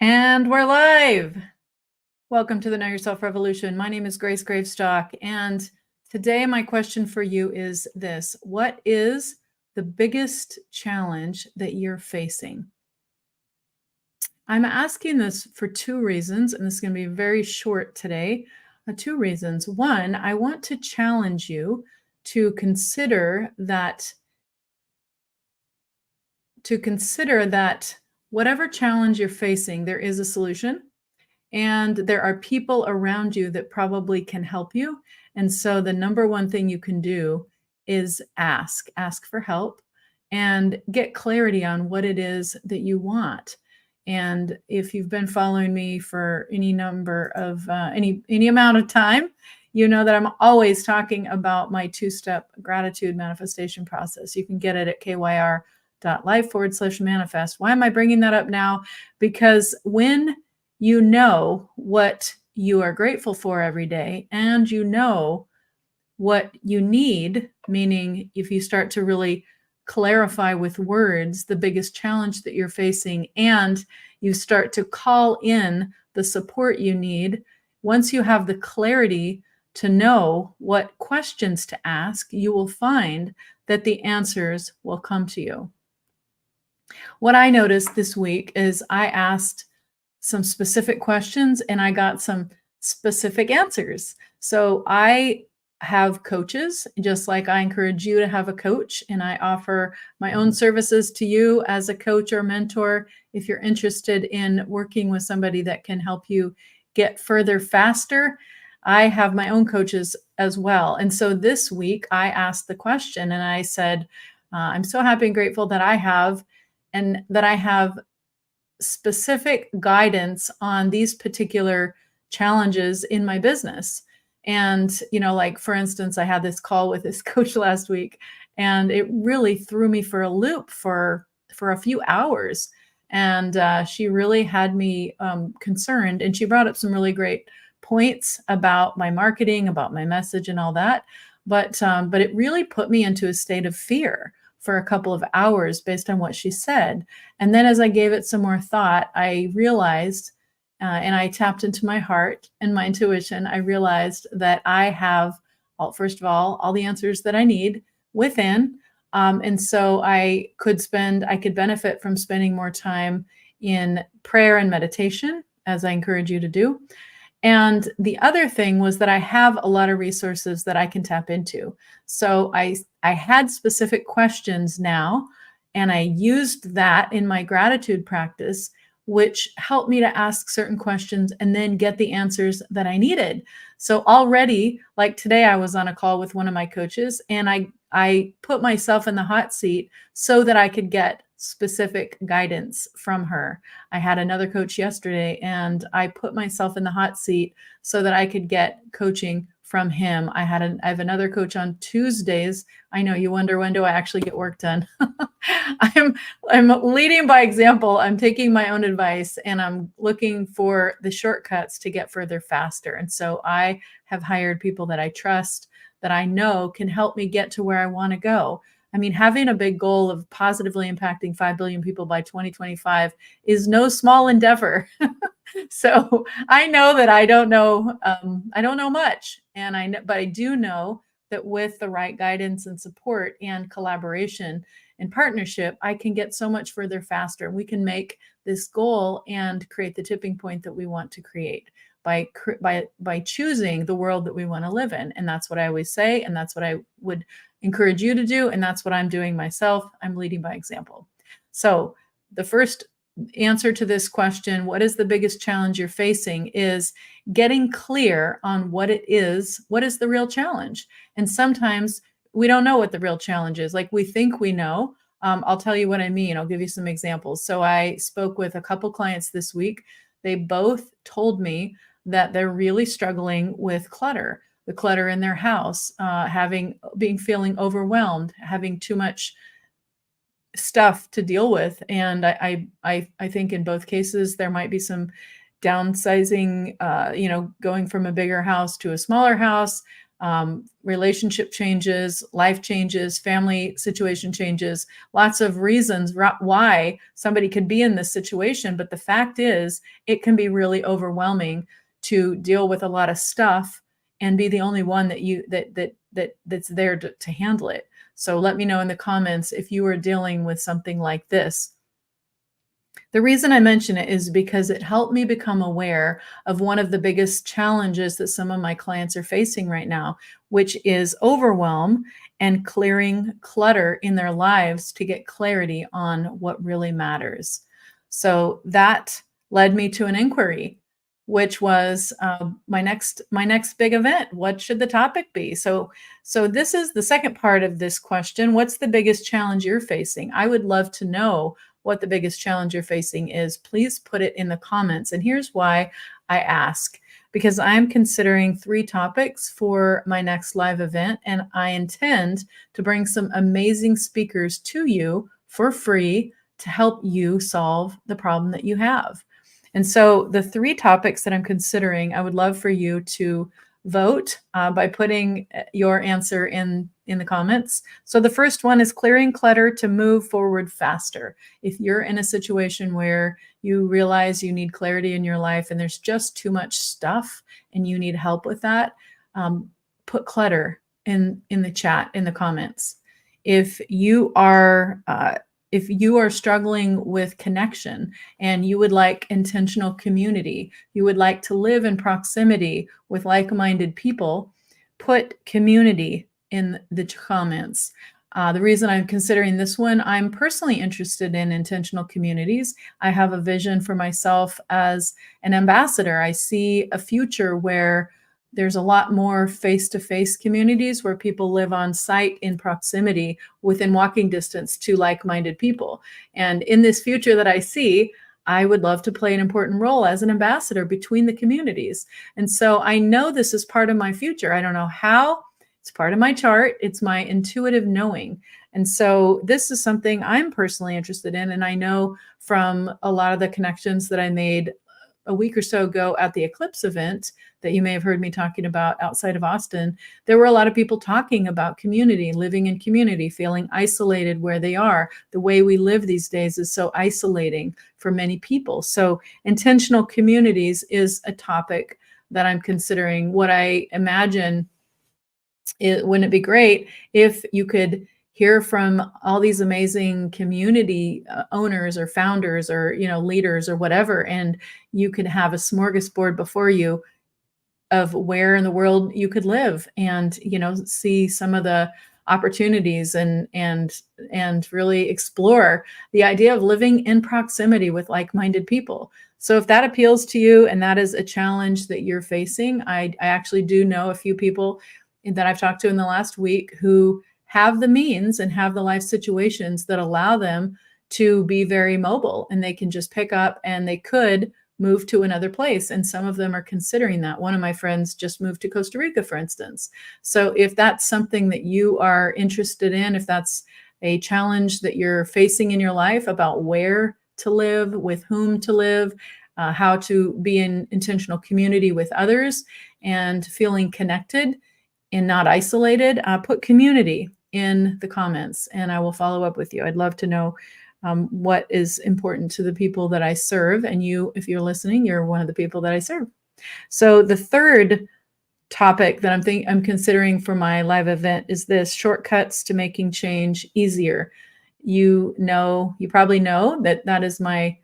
And we're live. Welcome to the Know Yourself Revolution. My name is Grace Gravestock, and today my question for you is this: what is the biggest challenge that you're facing? I'm asking this for two reasons, and this is going to be very short today. Two reasons. One, I want to challenge you to consider that whatever challenge you're facing, there is a solution. And there are people around you that probably can help you. And so the number one thing you can do is ask for help and get clarity on what it is that you want. And if you've been following me for any number of any amount of time, you know that I'm always talking about my two-step gratitude manifestation process. You can get it at kyr.life/manifest. Why am I bringing that up now? Because when you know what you are grateful for every day, and you know what you need, meaning if you start to really clarify with words the biggest challenge that you're facing, and you start to call in the support you need, once you have the clarity to know what questions to ask, you will find that the answers will come to you. What I noticed this week is I asked some specific questions and I got some specific answers. So I have coaches, just like I encourage you to have a coach, and I offer my own services to you as a coach or mentor if you're interested in working with somebody that can help you get further faster. I have my own coaches as well. And so this week I asked the question and I said, I'm so happy and grateful that I have specific guidance on these particular challenges in my business. And, like for instance, I had this call with this coach last week, and it really threw me for a loop for a few hours. And she really had me concerned, and she brought up some really great points about my marketing, about my message, and all that. But it really put me into a state of fear for a couple of hours based on what she said. And then as I gave it some more thought, I realized, and I tapped into my heart and my intuition, I realized that I have, first of all the answers that I need within. And so I could benefit from spending more time in prayer and meditation, as I encourage you to do. And the other thing was that I have a lot of resources that I can tap into. So I had specific questions now, and I used that in my gratitude practice, which helped me to ask certain questions and then get the answers that I needed. So already, like today, I was on a call with one of my coaches, and I put myself in the hot seat so that I could get specific guidance from her. I had another coach yesterday, and I put myself in the hot seat so that I could get coaching from him. I have another coach on Tuesdays. I know you wonder, when do I actually get work done? I'm leading by example. I'm taking my own advice, and I'm looking for the shortcuts to get further faster. And so I have hired people that I trust, that I know can help me get to where I want to go. I mean, having a big goal of positively impacting 5 billion people by 2025 is no small endeavor. So I know that I don't know much, but I do know that with the right guidance and support and collaboration and partnership, I can get so much further faster. We can make this goal and create the tipping point that we want to create by choosing the world that we want to live in. And that's what I always say, and that's what I would encourage you to do, and that's what I'm doing myself. I'm leading by example. So the first answer to this question, what is the biggest challenge you're facing, is getting clear on what it is. What is the real challenge? And sometimes we don't know what the real challenge is. Like, we think we know. I'll tell you what I mean. I'll give you some examples. So I spoke with a couple clients this week. They both told me that they're really struggling with clutter, the clutter in their house, feeling overwhelmed, having too much stuff to deal with. And I think in both cases there might be some downsizing, going from a bigger house to a smaller house. relationship changes, life changes, family situation changes, lots of reasons why somebody could be in this situation. But the fact is, it can be really overwhelming to deal with a lot of stuff and be the only one that's there to handle it. So let me know in the comments if you are dealing with something like this. The reason I mention it is because it helped me become aware of one of the biggest challenges that some of my clients are facing right now, which is overwhelm and clearing clutter in their lives to get clarity on what really matters. So that led me to an inquiry, which was my next big event. What should the topic be? So this is the second part of this question. What's the biggest challenge you're facing? I would love to know what the biggest challenge you're facing is. Please put it in the comments. And here's why I ask, because I'm considering 3 topics for my next live event, and I intend to bring some amazing speakers to you for free to help you solve the problem that you have. And so the 3 topics that I'm considering, I would love for you to vote by putting your answer in the comments. So the first one is clearing clutter to move forward faster. If you're in a situation where you realize you need clarity in your life and there's just too much stuff and you need help with that, put clutter in the chat, in the comments. If you are struggling with connection and you would like intentional community, you would like to live in proximity with like-minded people, put community in the comments. The reason I'm considering this one, I'm personally interested in intentional communities. I have a vision for myself as an ambassador. I see a future where there's a lot more face-to-face communities where people live on site in proximity within walking distance to like-minded people. And in this future that I see, I would love to play an important role as an ambassador between the communities. And so I know this is part of my future. I don't know how. It's part of my chart. It's my intuitive knowing. And so this is something I'm personally interested in. And I know from a lot of the connections that I made a week or so ago at the Eclipse event that you may have heard me talking about outside of Austin, there were a lot of people talking about community, living in community, feeling isolated where they are. The way we live these days is so isolating for many people. So intentional communities is a topic that I'm considering. What I imagine, wouldn't it be great if you could hear from all these amazing community owners or founders or, leaders or whatever, and you could have a smorgasbord before you of where in the world you could live and, see some of the opportunities and really explore the idea of living in proximity with like-minded people. So if that appeals to you and that is a challenge that you're facing, I actually do know a few people that I've talked to in the last week who have the means and have the life situations that allow them to be very mobile, and they can just pick up and they could move to another place. And some of them are considering that. One of my friends just moved to Costa Rica, for instance. So if that's something that you are interested in, if that's a challenge that you're facing in your life about where to live, with whom to live, how to be in intentional community with others and feeling connected and not isolated, put community in the comments and I will follow up with you. I'd love to know what is important to the people that I serve. And you, if you're listening, you're one of the people that I serve. So the third topic that I'm considering for my live event is this: shortcuts to making change easier. You probably know that is my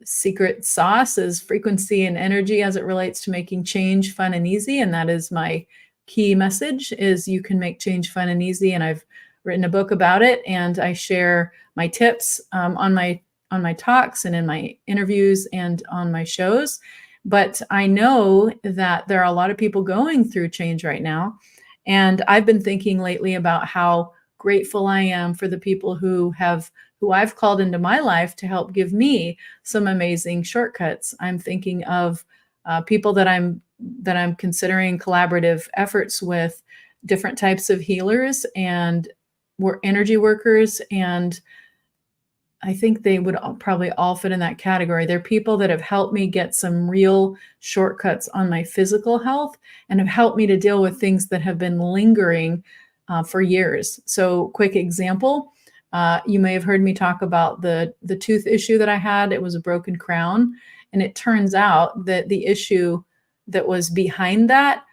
secret sauce, is frequency and energy as it relates to making change fun and easy. And that is my key message, is you can make change fun and easy. And I've written a book about it, and I share my tips on my talks and in my interviews and on my shows. But I know that there are a lot of people going through change right now. And I've been thinking lately about how grateful I am for the people who I've called into my life to help give me some amazing shortcuts. I'm thinking of people that I'm considering collaborative efforts with, different types of healers and energy workers and I think they would probably all fit in that category. They're people that have helped me get some real shortcuts on my physical health and have helped me to deal with things that have been lingering for years. So, quick example, you may have heard me talk about the tooth issue that I had. It was a broken crown, and it turns out that the issue that was behind that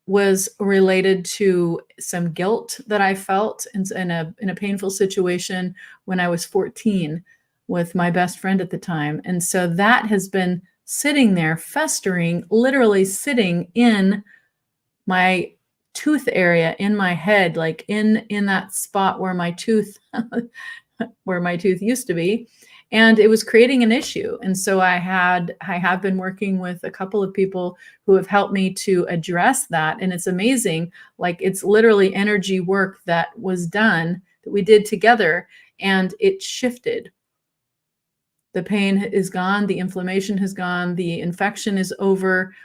was related to some guilt that I felt in a painful situation when I was 14 with my best friend at the time. And so that has been sitting there, festering, literally sitting in my tooth area in my head, like in that spot where my tooth where my tooth used to be, and it was creating an issue. And so I have been working with a couple of people who have helped me to address that, and it's amazing. Like, it's literally energy work that was done, that we did together, and it shifted. The pain is gone, the inflammation has gone, the infection is over.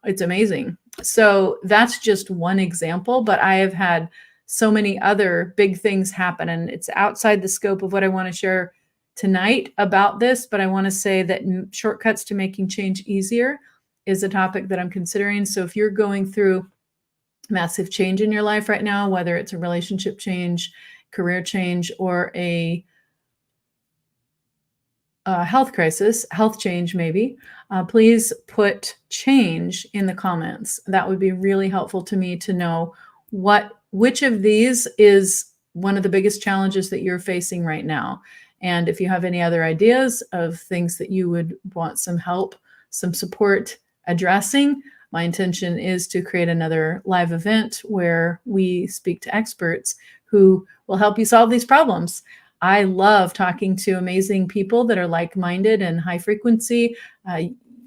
It's amazing. So that's just one example, but I have had so many other big things happen, and it's outside the scope of what I want to share tonight about this. But I want to say that shortcuts to making change easier is a topic that I'm considering. So if you're going through massive change in your life right now, whether it's a relationship change, career change, or a health crisis, health change maybe, please put change in the comments. That would be really helpful to me to know which of these is one of the biggest challenges that you're facing right now. And if you have any other ideas of things that you would want some help, some support addressing, my intention is to create another live event where we speak to experts who will help you solve these problems. I love talking to amazing people that are like-minded and high frequency.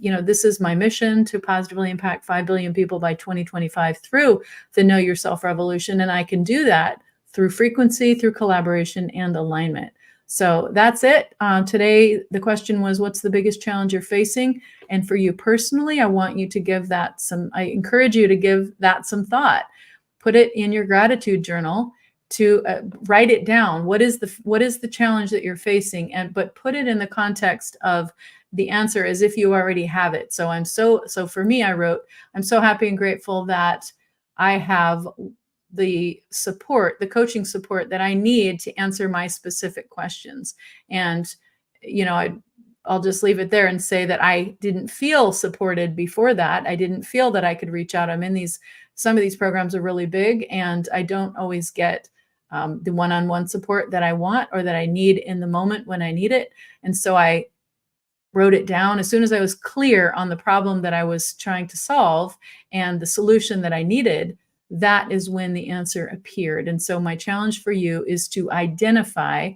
This is my mission, to positively impact 5 billion people by 2025 through the Know Yourself revolution. And I can do that through frequency, through collaboration, and alignment. So that's it. Today, the question was, what's the biggest challenge you're facing? And for you personally, I encourage you to give that some thought. Put it in your gratitude journal, to write it down. What is the challenge that you're facing? But put it in the context of the answer as if you already have it. So for me, I wrote, I'm so happy and grateful that I have the coaching support that I need to answer my specific questions. And, I'll just leave it there and say that I didn't feel supported before that. I didn't feel that I could reach out. Some of these programs are really big, and I don't always get the one-on-one support that I want or that I need in the moment when I need it. And so I wrote it down. As soon as I was clear on the problem that I was trying to solve and the solution that I needed, that is when the answer appeared. And so my challenge for you is to identify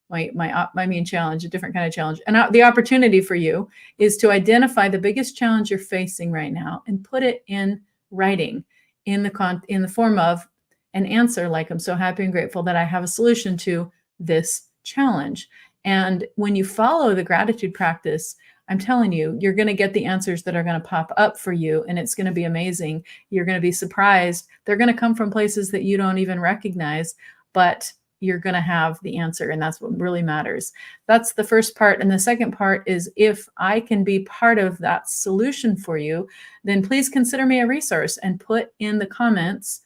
my main challenge, a different kind of challenge. And the opportunity for you is to identify the biggest challenge you're facing right now and put it in writing in the form of an answer, like, I'm so happy and grateful that I have a solution to this challenge. And when you follow the gratitude practice, I'm telling you, you're going to get the answers that are going to pop up for you, and it's going to be amazing. You're going to be surprised. They're going to come from places that you don't even recognize, but you're going to have the answer, and that's what really matters. That's the first part. And the second part is, if I can be part of that solution for you, then please consider me a resource and put in the comments,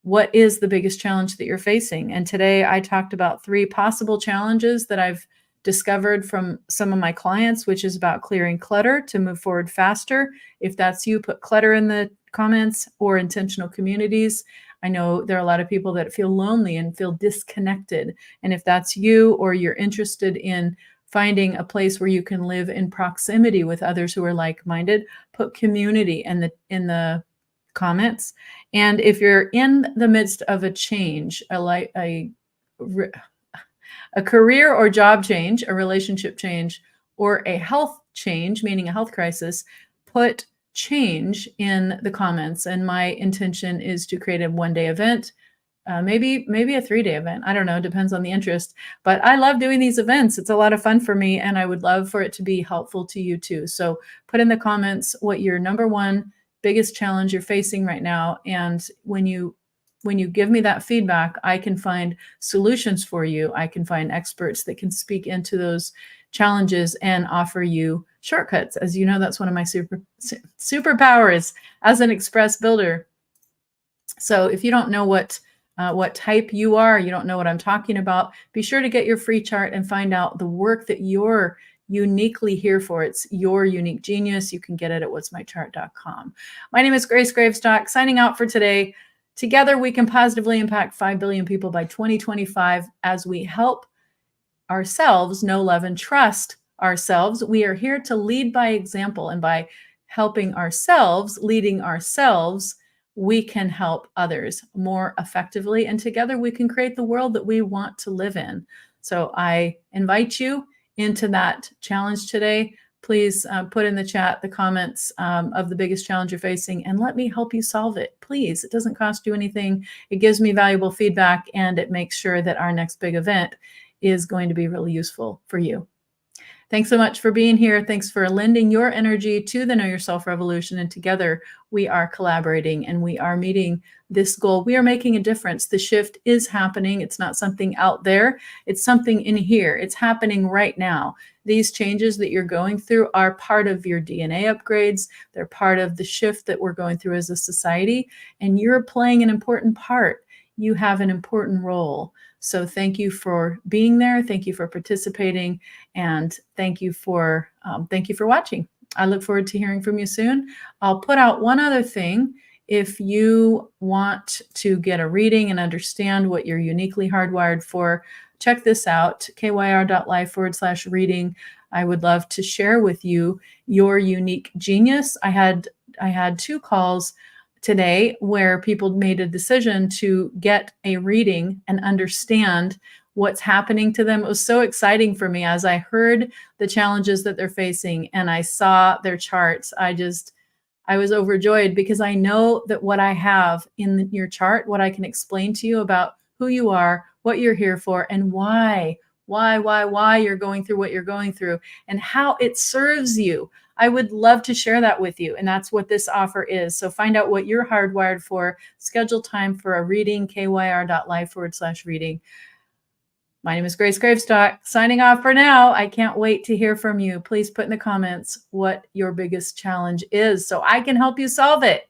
what is the biggest challenge that you're facing? And today I talked about 3 possible challenges that I've discovered from some of my clients, which is about clearing clutter to move forward faster. If that's you, put clutter in the comments, or intentional communities. I know there are a lot of people that feel lonely and feel disconnected. And if that's you, or you're interested in finding a place where you can live in proximity with others who are like-minded, put community in the comments. And if you're in the midst of a change, a career or job change, a relationship change, or a health change, meaning a health crisis, put change in the comments. And my intention is to create a 1-day event, maybe a 3-day event. I don't know, depends on the interest. But I love doing these events. It's a lot of fun for me, and I would love for it to be helpful to you too. So put in the comments what your number one biggest challenge you're facing right now. And when you when you give me that feedback, I can find solutions for you. I can find experts that can speak into those challenges and offer you shortcuts. As you know, that's one of my superpowers as an express builder. So if you don't know what type you are, you don't know what I'm talking about, be sure to get your free chart and find out the work that you're uniquely here for. It's your unique genius. You can get it at whatsmychart.com. My name is Grace Gravestock, signing out for today. Together, we can positively impact 5 billion people by 2025 as we help ourselves know, love, and trust ourselves. We are here to lead by example, and by helping ourselves, leading ourselves, we can help others more effectively, and together we can create the world that we want to live in. So I invite you into that challenge today. Please put in the chat the comments of the biggest challenge you're facing, and let me help you solve it. Please, it doesn't cost you anything. It gives me valuable feedback, and it makes sure that our next big event is going to be really useful for you. Thanks so much for being here. Thanks for lending your energy to the Know Yourself Revolution. And together we are collaborating and we are meeting this goal. We are making a difference. The shift is happening. It's not something out there. It's something in here. It's happening right now. These changes that you're going through are part of your DNA upgrades. They're part of the shift that we're going through as a society. And you're playing an important part. You have an important role. So thank you for being there. Thank you for participating, and thank you for watching. I look forward to hearing from you soon. I'll put out one other thing. If you want to get a reading and understand what you're uniquely hardwired for, check this out, kyr.live/reading. I would love to share with you your unique genius. I had 2 calls today where people made a decision to get a reading and understand what's happening to them. It was so exciting for me as I heard the challenges that they're facing and I saw their charts. I was overjoyed, because I know that what I have in your chart, what I can explain to you about who you are, what you're here for, and why you're going through what you're going through, and how it serves you. I would love to share that with you. And that's what this offer is. So find out what you're hardwired for, schedule time for a reading, kyr.live/reading. My name is Grace Gravestock, signing off for now. I can't wait to hear from you. Please put in the comments what your biggest challenge is so I can help you solve it.